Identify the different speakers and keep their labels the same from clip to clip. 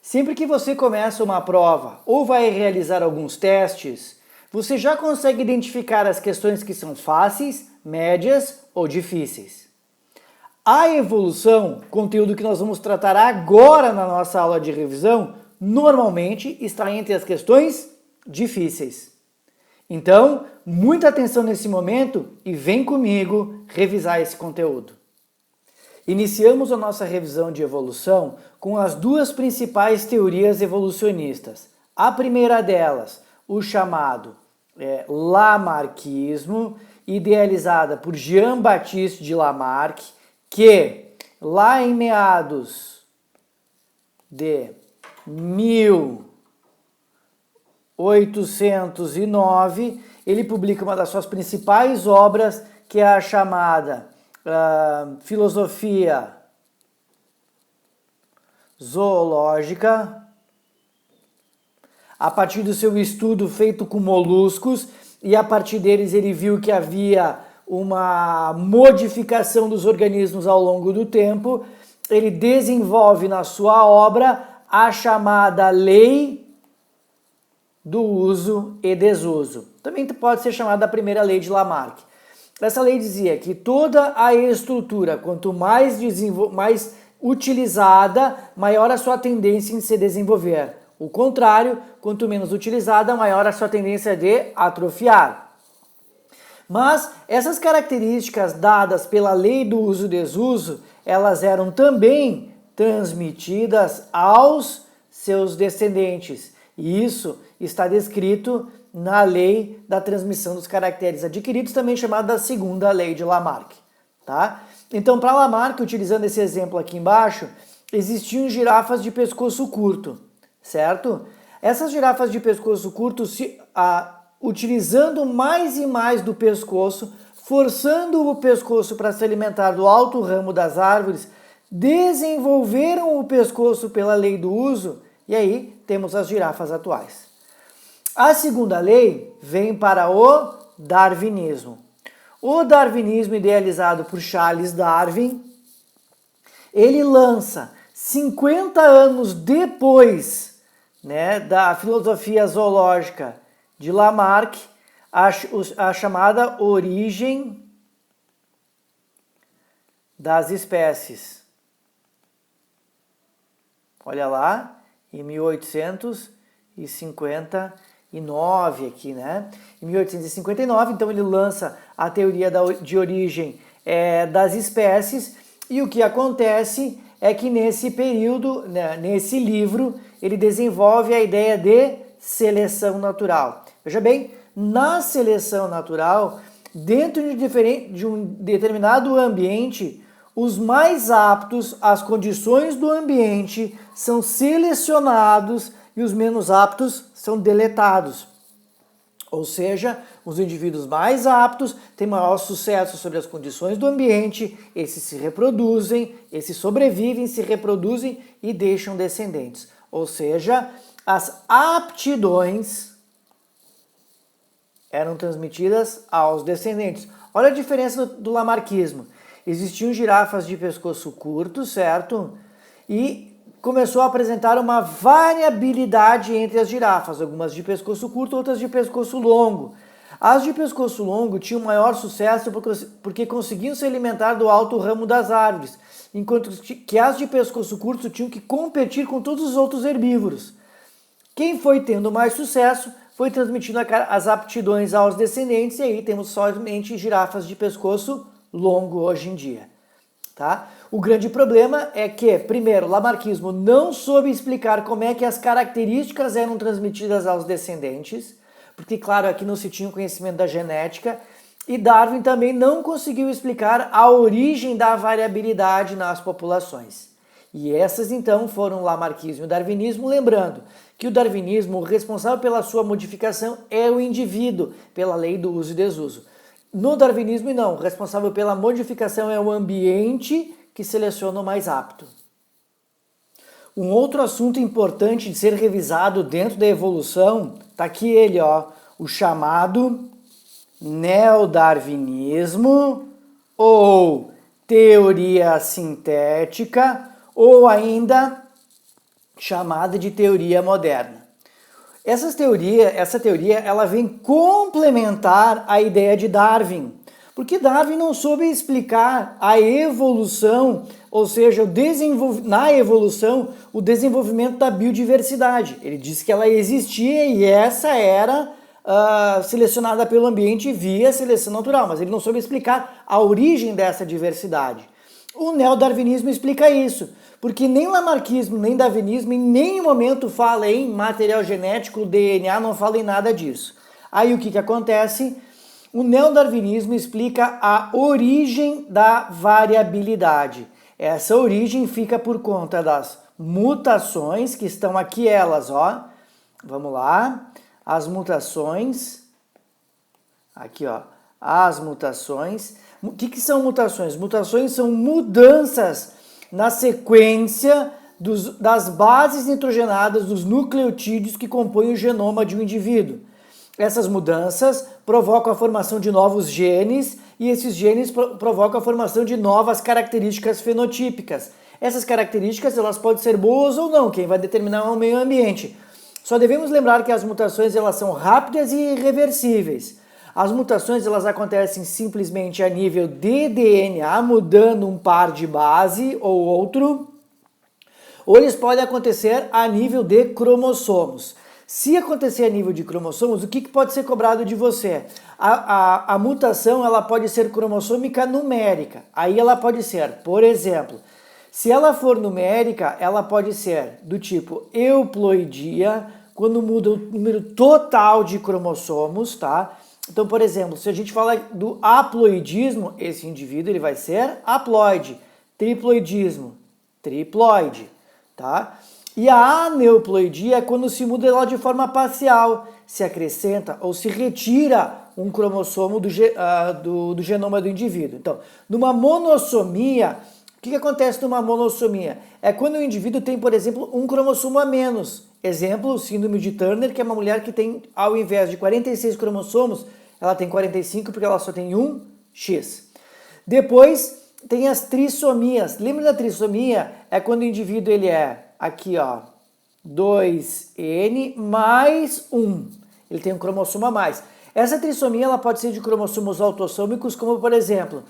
Speaker 1: Sempre que você começa uma prova ou vai realizar alguns testes, você já consegue identificar as questões que são fáceis, médias ou difíceis. A evolução, conteúdo que nós vamos tratar agora na nossa aula de revisão, normalmente está entre as questões difíceis. Então, muita atenção nesse momento e vem comigo revisar esse conteúdo. Iniciamos a nossa revisão de evolução com as duas principais teorias evolucionistas. A primeira delas, o chamado Lamarckismo, idealizada por Jean-Baptiste de Lamarck, que lá em meados de 1809, ele publica uma das suas principais obras, que é a chamada Filosofia Zoológica, a partir do seu estudo feito com moluscos, e a partir deles ele viu que havia uma modificação dos organismos ao longo do tempo. Ele desenvolve na sua obra a chamada Lei do Uso e Desuso. Também pode ser chamada a primeira lei de Lamarck. Essa lei dizia que toda a estrutura, quanto mais utilizada, maior a sua tendência em se desenvolver. O contrário, quanto menos utilizada, maior a sua tendência de atrofiar. Mas essas características dadas pela lei do uso e desuso, elas eram também transmitidas aos seus descendentes. E isso está descrito na lei da transmissão dos caracteres adquiridos, também chamada da segunda lei de Lamarck. Tá? Então, para Lamarck, utilizando esse exemplo aqui embaixo, existiam girafas de pescoço curto, certo? Essas girafas de pescoço curto, utilizando mais e mais do pescoço, forçando o pescoço para se alimentar do alto ramo das árvores, desenvolveram o pescoço pela lei do uso, e aí temos as girafas atuais. A segunda lei vem para o darwinismo. O darwinismo, idealizado por Charles Darwin, ele lança 50 anos depois, da filosofia zoológica de Lamarck, a chamada Origem das Espécies. Olha lá, em 1859 aqui, né? Em 1859, então ele lança a teoria de origem das espécies, e o que acontece é que nesse período, nesse livro, ele desenvolve a ideia de seleção natural. Veja bem, na seleção natural, dentro de um determinado ambiente, os mais aptos às condições do ambiente são selecionados e os menos aptos são deletados. Ou seja, os indivíduos mais aptos têm maior sucesso sobre as condições do ambiente, esses se reproduzem, esses sobrevivem, se reproduzem e deixam descendentes. Ou seja, as aptidões eram transmitidas aos descendentes. Olha a diferença do lamarquismo. Existiam girafas de pescoço curto, certo? E começou a apresentar uma variabilidade entre as girafas, algumas de pescoço curto, outras de pescoço longo. As de pescoço longo tinham maior sucesso porque conseguiam se alimentar do alto ramo das árvores, enquanto que as de pescoço curto tinham que competir com todos os outros herbívoros. Quem foi tendo mais sucesso foi transmitindo as aptidões aos descendentes, e aí temos somente girafas de pescoço longo hoje em dia. Tá? O grande problema é que, primeiro, o lamarquismo não soube explicar como é que as características eram transmitidas aos descendentes, porque, claro, aqui não se tinha o conhecimento da genética, e Darwin também não conseguiu explicar a origem da variabilidade nas populações. E essas, então, foram o lamarquismo e o darwinismo, lembrando que o darwinismo, o responsável pela sua modificação, é o indivíduo, pela lei do uso e desuso. No darwinismo, não. O responsável pela modificação é o ambiente que seleciona o mais apto. Um outro assunto importante de ser revisado dentro da evolução, está aqui ele, o chamado neodarwinismo, ou teoria sintética, ou ainda chamada de teoria moderna. Essa teoria ela vem complementar a ideia de Darwin, porque Darwin não soube explicar a evolução, ou seja, na evolução, o desenvolvimento da biodiversidade. Ele disse que ela existia e essa era selecionada pelo ambiente via seleção natural, mas ele não soube explicar a origem dessa diversidade. O neodarwinismo explica isso, porque nem lamarquismo, nem darwinismo em nenhum momento fala em material genético, DNA, não fala em nada disso. Aí o que acontece? O neodarwinismo explica a origem da variabilidade. Essa origem fica por conta das mutações, que estão aqui elas, ó. Vamos lá. As mutações. Aqui, ó. As mutações. O que são mutações? Mutações são mudanças na sequência das bases nitrogenadas dos nucleotídeos que compõem o genoma de um indivíduo. Essas mudanças provocam a formação de novos genes e esses genes provocam a formação de novas características fenotípicas. Essas características elas podem ser boas ou não, quem vai determinar é o meio ambiente. Só devemos lembrar que as mutações elas são rápidas e irreversíveis. As mutações elas acontecem simplesmente a nível de DNA, mudando um par de base ou outro, ou eles podem acontecer a nível de cromossomos. Se acontecer a nível de cromossomos, o que pode ser cobrado de você? A mutação ela pode ser cromossômica numérica. Aí ela pode ser, por exemplo, se ela for numérica, ela pode ser do tipo euploidia, quando muda o número total de cromossomos, tá? Então, por exemplo, se a gente fala do haploidismo, esse indivíduo ele vai ser haploide. Triploidismo, triploide, tá? E a aneuploidia é quando se muda ela de forma parcial, se acrescenta ou se retira um cromossomo do genoma do indivíduo. Então, numa monossomia, o que acontece numa monossomia? É quando o indivíduo tem, por exemplo, um cromossomo a menos. Exemplo, síndrome de Turner, que é uma mulher que tem, ao invés de 46 cromossomos, ela tem 45 porque ela só tem um X. Depois tem as trissomias. Lembra da trissomia? É quando o indivíduo ele é, aqui ó, 2N mais 1. Ele tem um cromossomo a mais. Essa trissomia ela pode ser de cromossomos autossômicos, como por exemplo,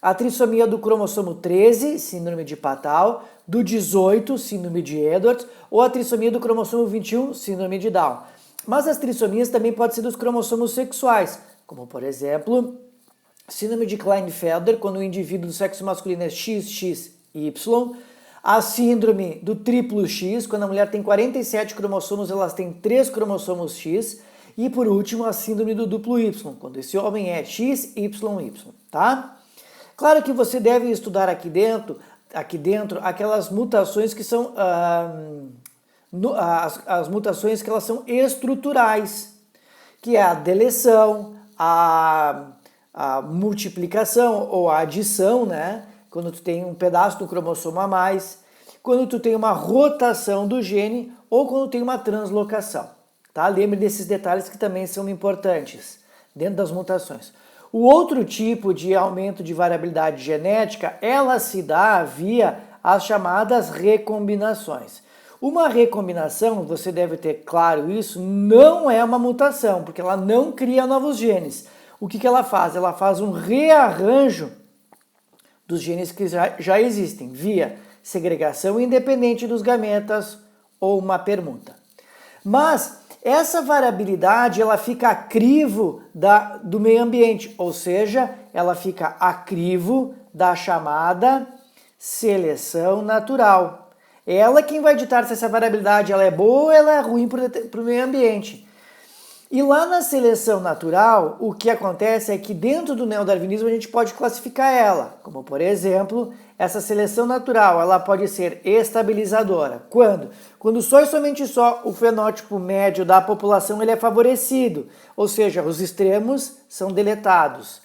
Speaker 1: a trissomia do cromossomo 13, síndrome de Patau, do 18, síndrome de Edwards, ou a trissomia do cromossomo 21, síndrome de Down. Mas as trissomias também podem ser dos cromossomos sexuais, como por exemplo, síndrome de Klinefelter, quando o indivíduo do sexo masculino é XXY, a síndrome do triplo X, quando a mulher tem 47 cromossomos, elas têm 3 cromossomos X, e por último a síndrome do duplo Y, quando esse homem é XYY, tá? Claro que você deve estudar aqui dentro aquelas mutações que são as mutações que elas são estruturais, que é a deleção, a multiplicação ou a adição, né? Quando tu tem um pedaço do cromossomo a mais, quando tu tem uma rotação do gene ou quando tem uma translocação, tá? Lembre desses detalhes que também são importantes dentro das mutações. O outro tipo de aumento de variabilidade genética, ela se dá via as chamadas recombinações. Uma recombinação, você deve ter claro isso, não é uma mutação, porque ela não cria novos genes. O que ela faz? Ela faz um rearranjo dos genes que já existem, via segregação independente dos gametas ou uma permuta. Mas essa variabilidade ela fica a crivo do meio ambiente, ou seja, ela fica a crivo da chamada seleção natural. Ela é quem vai ditar se essa variabilidade ela é boa ou ela é ruim para o meio ambiente. E lá na seleção natural, o que acontece é que dentro do neodarwinismo a gente pode classificar ela, como por exemplo, essa seleção natural, ela pode ser estabilizadora. Quando? Quando só e somente só o fenótipo médio da população ele é favorecido, ou seja, os extremos são deletados.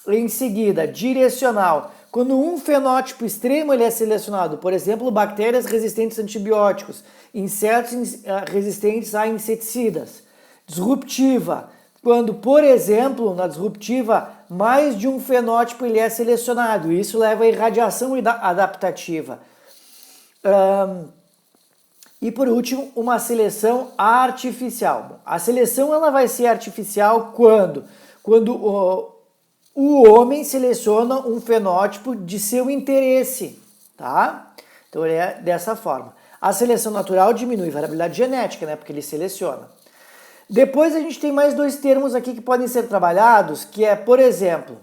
Speaker 1: Em seguida, direcional. Quando um fenótipo extremo ele é selecionado, por exemplo, bactérias resistentes a antibióticos, insetos resistentes a inseticidas. Disruptiva, quando, por exemplo, na disruptiva, mais de um fenótipo ele é selecionado. Isso leva à irradiação adaptativa. E por último, uma seleção artificial. Bom, a seleção ela vai ser artificial quando o homem seleciona um fenótipo de seu interesse, tá? Então é dessa forma. A seleção natural diminui a variabilidade genética, né? Porque ele seleciona. Depois a gente tem mais dois termos aqui que podem ser trabalhados, que é, por exemplo,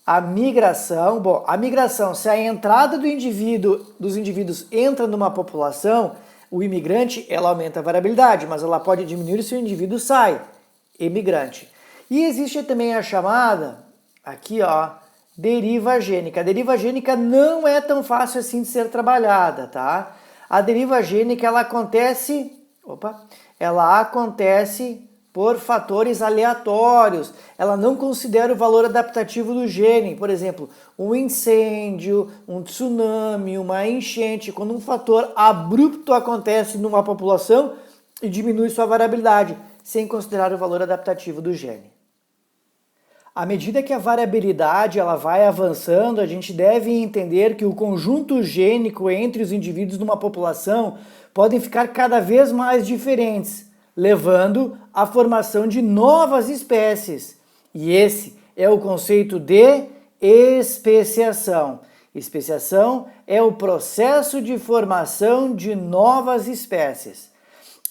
Speaker 1: a migração. Bom, a migração, se a entrada dos indivíduos entra numa população, o imigrante, ela aumenta a variabilidade, mas ela pode diminuir se o indivíduo sai, emigrante. E existe também a chamada, aqui ó, deriva gênica. A deriva gênica não é tão fácil assim de ser trabalhada, tá? A deriva gênica, ela acontece por fatores aleatórios. Ela não considera o valor adaptativo do gene. Por exemplo, um incêndio, um tsunami, uma enchente. Quando um fator abrupto acontece numa população e diminui sua variabilidade, sem considerar o valor adaptativo do gene. À medida que a variabilidade ela vai avançando, a gente deve entender que o conjunto gênico entre os indivíduos numa população podem ficar cada vez mais diferentes, levando à formação de novas espécies. E esse é o conceito de especiação. Especiação é o processo de formação de novas espécies.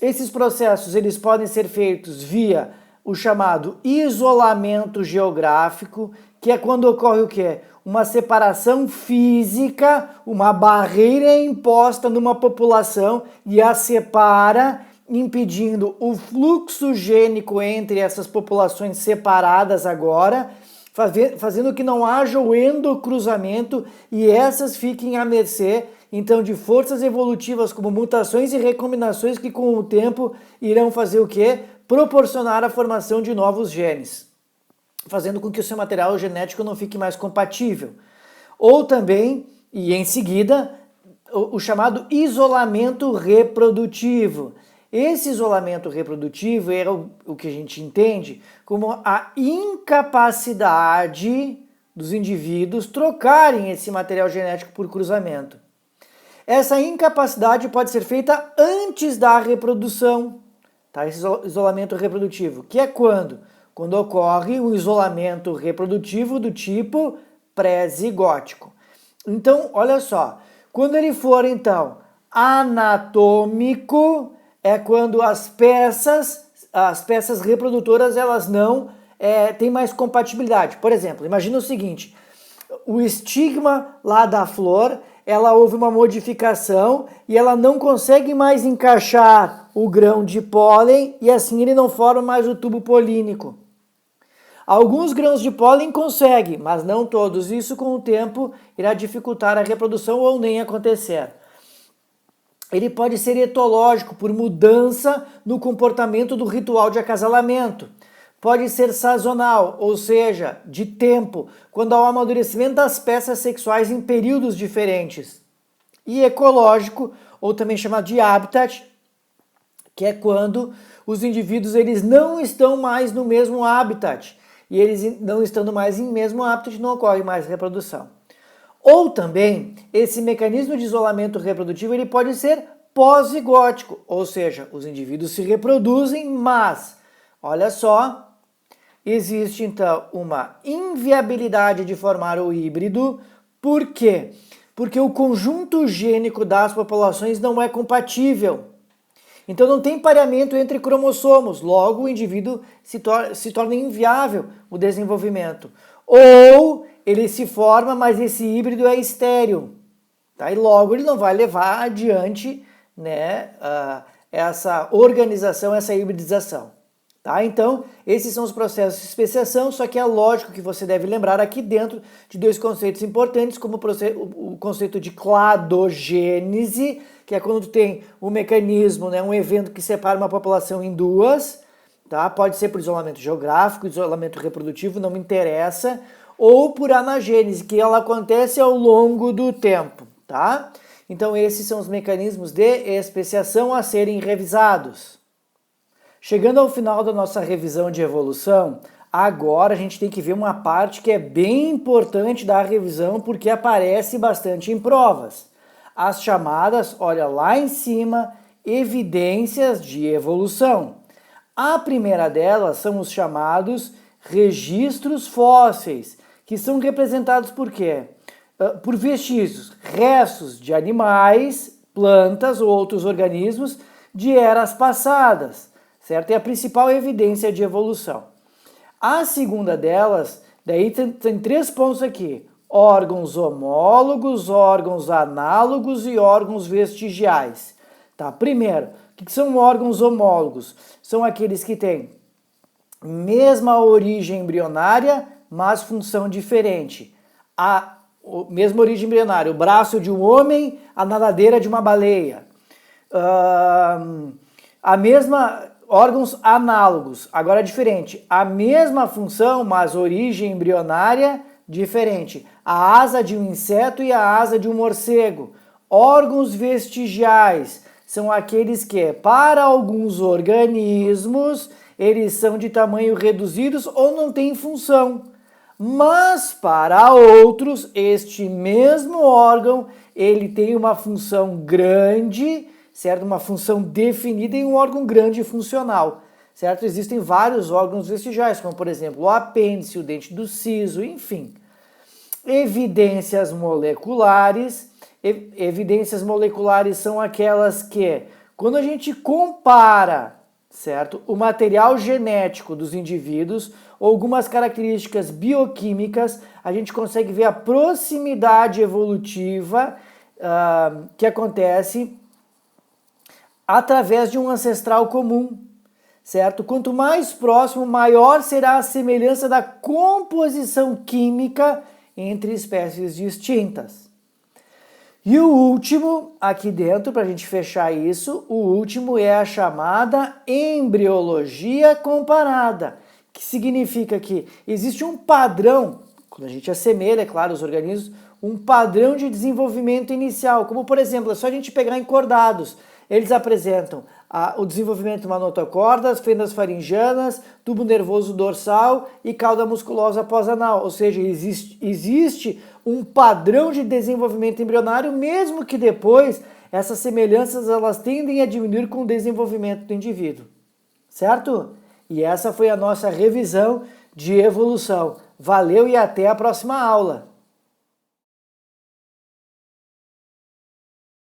Speaker 1: Esses processos eles podem ser feitos via o chamado isolamento geográfico, que é quando ocorre o quê? Uma separação física, uma barreira imposta numa população e a separa, impedindo o fluxo gênico entre essas populações separadas agora, fazendo que não haja o endocruzamento e essas fiquem à mercê, então, de forças evolutivas como mutações e recombinações que com o tempo irão fazer o quê? Proporcionar a formação de novos genes, fazendo com que o seu material genético não fique mais compatível. Ou também, e em seguida, o chamado isolamento reprodutivo. Esse isolamento reprodutivo é o que a gente entende como a incapacidade dos indivíduos trocarem esse material genético por cruzamento. Essa incapacidade pode ser feita antes da reprodução, tá? Esse isolamento reprodutivo, que é quando? Quando ocorre um isolamento reprodutivo do tipo pré-zigótico. Então, olha só, quando ele for, então, anatômico, é quando as peças reprodutoras, elas não têm mais compatibilidade. Por exemplo, imagina o seguinte, o estigma lá da flor, ela houve uma modificação e ela não consegue mais encaixar o grão de pólen e assim ele não forma mais o tubo polínico. Alguns grãos de pólen conseguem, mas não todos. Isso com o tempo irá dificultar a reprodução ou nem acontecer. Ele pode ser etológico por mudança no comportamento do ritual de acasalamento. Pode ser sazonal, ou seja, de tempo, quando há o amadurecimento das peças sexuais em períodos diferentes. E ecológico, ou também chamado de habitat, que é quando os indivíduos eles não estão mais no mesmo habitat. E eles não estando mais em mesmo habitat, não ocorre mais reprodução. Ou também, esse mecanismo de isolamento reprodutivo ele pode ser pós-zigótico, ou seja, os indivíduos se reproduzem, mas, olha só, existe então uma inviabilidade de formar o híbrido. Por quê? Porque o conjunto gênico das populações não é compatível. Então não tem pareamento entre cromossomos, logo o indivíduo se torna inviável o desenvolvimento. Ou ele se forma, mas esse híbrido é estéril, tá? E logo ele não vai levar adiante, né, essa organização, essa hibridização. Tá? Então, esses são os processos de especiação, só que é lógico que você deve lembrar aqui dentro de dois conceitos importantes, como o conceito de cladogênese, que é quando tem um mecanismo, né, um evento que separa uma população em duas, tá? Pode ser por isolamento geográfico, isolamento reprodutivo, não me interessa, ou por anagênese, que ela acontece ao longo do tempo. Tá? Então, esses são os mecanismos de especiação a serem revisados. Chegando ao final da nossa revisão de evolução, agora a gente tem que ver uma parte que é bem importante da revisão porque aparece bastante em provas. as chamadas, olha lá em cima, evidências de evolução. A primeira delas são os chamados registros fósseis, que são representados por quê? Por vestígios, restos de animais, plantas ou outros organismos de eras passadas, certo? É a principal evidência de evolução. A segunda delas, daí tem 3 pontos aqui: órgãos homólogos, órgãos análogos e órgãos vestigiais. Tá? Primeiro, o que são órgãos homólogos? São aqueles que têm mesma origem embrionária, mas função diferente. A mesma origem embrionária, o braço de um homem, a nadadeira de uma baleia. A mesma órgãos análogos, agora é diferente. A mesma função, mas origem embrionária diferente. A asa de um inseto e a asa de um morcego. Órgãos vestigiais são aqueles que, para alguns organismos, eles são de tamanho reduzidos ou não têm função. Mas para outros, este mesmo órgão, ele tem uma função grande, certo? Uma função definida em um órgão grande e funcional, certo? Existem vários órgãos vestigiais, como por exemplo o apêndice, o dente do siso, enfim. Evidências moleculares. Evidências moleculares são aquelas que, quando a gente compara, certo, o material genético dos indivíduos ou algumas características bioquímicas, a gente consegue ver a proximidade evolutiva que acontece através de um ancestral comum, certo? Quanto mais próximo, maior será a semelhança da composição química entre espécies distintas. E o último, aqui dentro, para a gente fechar isso, o último é a chamada embriologia comparada, que significa que existe um padrão, quando a gente assemelha, é claro, os organismos, um padrão de desenvolvimento inicial, como por exemplo, é só a gente pegar encordados. Eles apresentam o desenvolvimento manotocorda, as fendas faringianas, tubo nervoso dorsal e cauda musculosa pós-anal. Ou seja, existe um padrão de desenvolvimento embrionário, mesmo que depois essas semelhanças elas tendem a diminuir com o desenvolvimento do indivíduo. Certo? E essa foi a nossa revisão de evolução. Valeu e até a próxima aula!